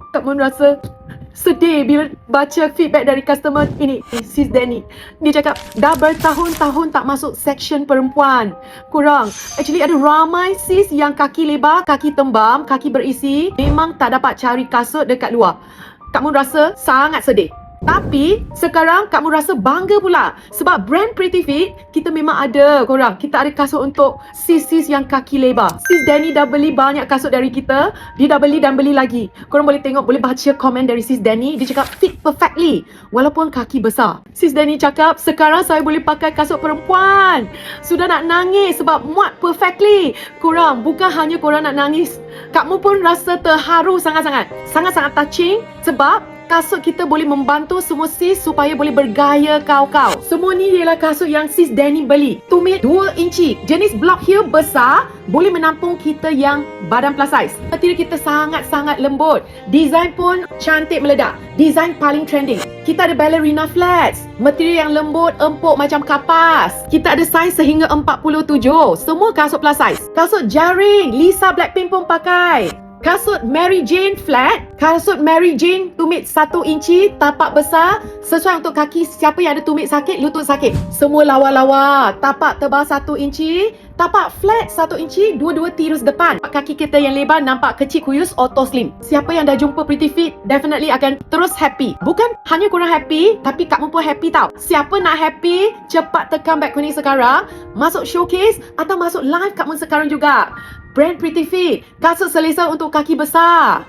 Kak Mun rasa sedih bila baca feedback dari customer ini. Sis Danny, dia cakap dah bertahun-tahun tak masuk section perempuan. Kurang. Actually ada ramai sis yang kaki lebar, kaki tembam, kaki berisi, memang tak dapat cari kasut dekat luar. Kak Mun rasa sangat sedih. Tapi sekarang Kak Mun rasa bangga pula sebab brand Pretty Fit kita memang ada korang. Kita ada kasut untuk sis-sis yang kaki lebar. Sis Danny dah beli banyak kasut dari kita. Dia dah beli dan beli lagi. Korang boleh tengok, boleh baca komen dari Sis Danny. Dia cakap fit perfectly walaupun kaki besar. Sis Danny cakap sekarang saya boleh pakai kasut perempuan. Sudah nak nangis sebab muat perfectly. Korang, bukan hanya korang nak nangis. Kak Mun pun rasa terharu sangat-sangat. Sangat-sangat touching sebab kasut kita boleh membantu semua sis supaya boleh bergaya kau-kau. Semua ni ialah kasut yang Sis Danny beli. Tumit 2 inci. Jenis block heel besar, boleh menampung kita yang badan plus size. Material kita sangat-sangat lembut. Design pun cantik meledak. Design paling trending. Kita ada ballerina flats. Material yang lembut, empuk macam kapas. Kita ada saiz sehingga 47. Semua kasut plus size. Kasut jaring, Lisa Blackpink pun pakai. Kasut Mary Jane flat. Kasut Mary Jane tumit 1 inci, tapak besar, sesuai untuk kaki siapa yang ada tumit sakit, lutut sakit. Semua lawa-lawa. Tapak tebal 1 inci, tapak flat 1 inci, dua-dua tirus depan. Kaki kita yang lebar nampak kecil kuyus, auto slim. Siapa yang dah jumpa Pretty Fit definitely akan terus happy. Bukan hanya korang happy, tapi Kak Mun pun happy tau. Siapa nak happy, cepat tekan beg kuning sekarang, masuk showcase atau masuk live Kak Mun sekarang juga. Brand Pretty Fit, kasut selesa untuk kaki besar.